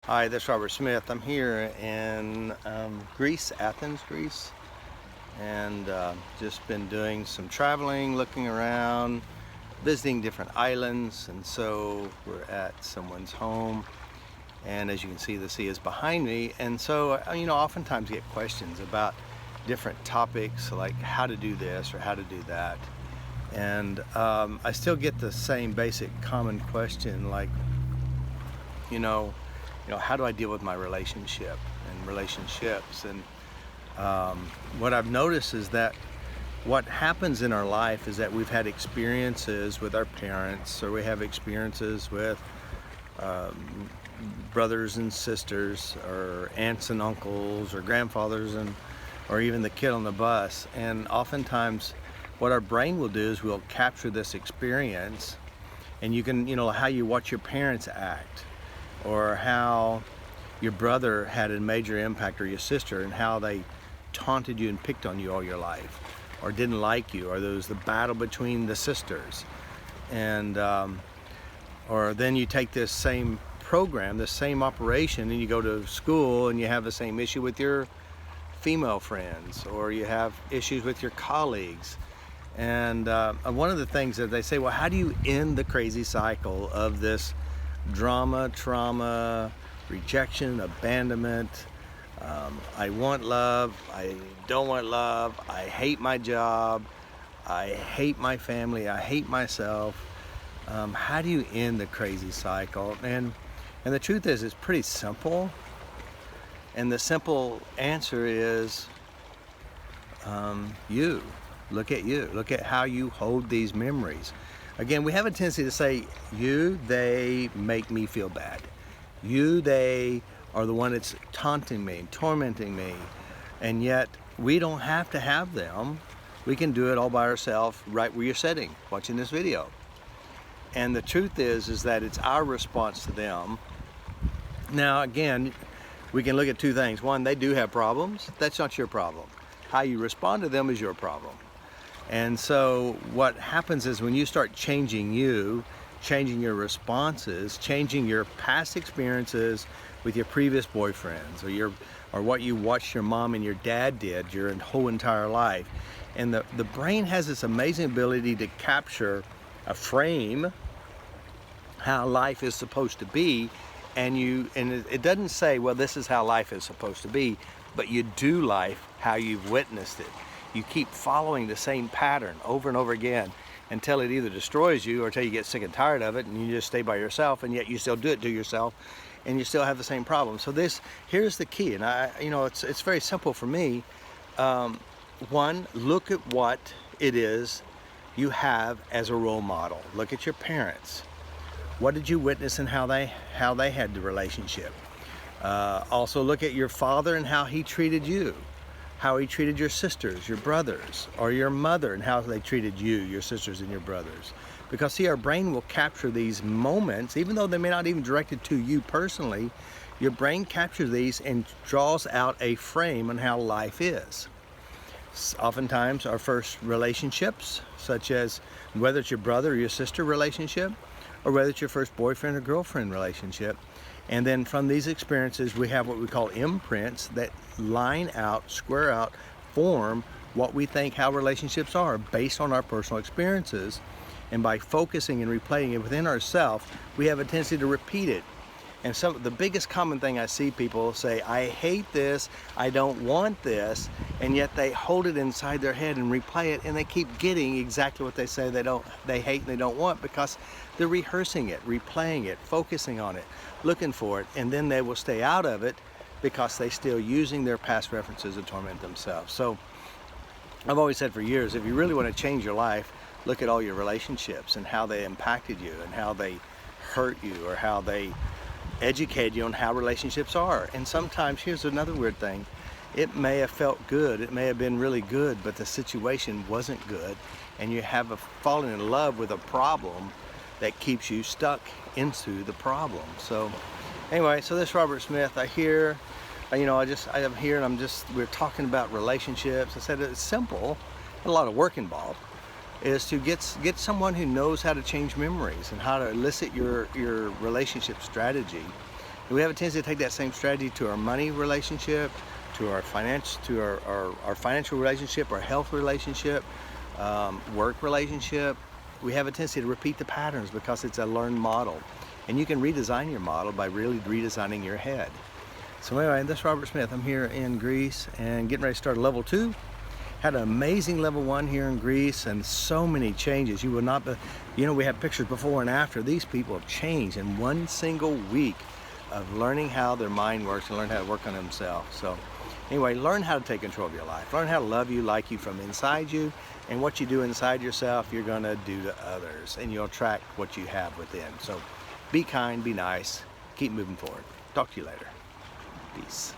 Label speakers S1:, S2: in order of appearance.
S1: Hi, this is Robert Smith. I'm here in Greece, Athens, Greece, and just been doing some traveling, looking around, visiting different islands, and so we're at someone's home, and as you can see, the sea is behind me, and so oftentimes get questions about different topics like how to do this or how to do that, and I still get the same basic common question like, how do I deal with my relationship and relationships? And what I've noticed is that what happens in our life is that we've had experiences with our parents, or we have experiences with brothers and sisters, or aunts and uncles, or grandfathers, or even the kid on the bus. And oftentimes what our brain will do is we'll capture this experience, and you can, how you watch your parents act, or how your brother had a major impact, or your sister, and how they taunted you and picked on you all your life, or didn't like you, or there was the battle between the sisters. And or then you take this same program, this same operation, and you go to school and you have the same issue with your female friends, or you have issues with your colleagues. And one of the things that they say, well, how do you end the crazy cycle of this drama, trauma, rejection, abandonment? I want love, I don't want love, I hate my job, I hate my family, I hate myself. How do you end the crazy cycle? And the truth is, it's pretty simple. And the simple answer is you. Look at you. Look at how you hold these memories. Again, we have a tendency to say, you, they make me feel bad. You, they are the one that's taunting me, tormenting me. And yet, we don't have to have them. We can do it all by ourselves right where you're sitting, watching this video. And the truth is that it's our response to them. Now, again, we can look at two things. One, they do have problems. That's not your problem. How you respond to them is your problem. And so what happens is when you start changing you, changing your responses, changing your past experiences with your previous boyfriends, or what you watched your mom and your dad did your whole entire life. And the brain has this amazing ability to capture a frame, how life is supposed to be, and it doesn't say, well, this is how life is supposed to be, but you do life how you've witnessed it. You keep following the same pattern over and over again until it either destroys you or until you get sick and tired of it and you just stay by yourself, and yet you still do it to yourself and you still have the same problem. So here's the key, and it's very simple for me. One, look at what it is you have as a role model. Look at your parents. What did you witness and how they had the relationship? Also look at your father and how he treated you, how he treated your sisters, your brothers, or your mother, and how they treated you, your sisters and your brothers. Because see, our brain will capture these moments, even though they may not even directed to you personally. Your brain captures these and draws out a frame on how life is. Oftentimes our first relationships, such as whether it's your brother or your sister relationship, or whether it's your first boyfriend or girlfriend relationship. And then from these experiences, we have what we call imprints that line out, square out, form what we think how relationships are based on our personal experiences. And by focusing and replaying it within ourselves, we have a tendency to repeat it. And the biggest common thing I see people say, I hate this, I don't want this, and yet they hold it inside their head and replay it, and they keep getting exactly what they say they hate and they don't want, because they're rehearsing it, replaying it, focusing on it, looking for it, and then they will stay out of it because they're still using their past references to torment themselves. So I've always said for years, if you really want to change your life, look at all your relationships and how they impacted you and how they hurt you, or how they educate you on how relationships are. And sometimes, here's another weird thing, it may have felt good, it may have been really good, but the situation wasn't good, and you have fallen in love with a problem that keeps you stuck into the problem. So anyway, so this is Robert Smith. I'm here and we're talking about relationships. I said it's simple, a lot of work involved, is to get someone who knows how to change memories and how to elicit your relationship strategy And we have a tendency to take that same strategy to our money relationship, to our financial relationship, our health relationship, work relationship. We have a tendency to repeat the patterns because it's a learned model. And you can redesign your model by really redesigning your head. So anyway, this is Robert Smith. I'm here in Greece and getting ready to start level 2. Had an amazing level 1 here in Greece and so many changes. You will not be, you know, we have pictures before and after. These people have changed in one single week of learning how their mind works and learn how to work on themselves. So anyway, learn how to take control of your life. Learn how to love you, like you from inside you. And what you do inside yourself, you're gonna do to others. And you'll attract what you have within. So be kind, be nice, keep moving forward. Talk to you later. Peace.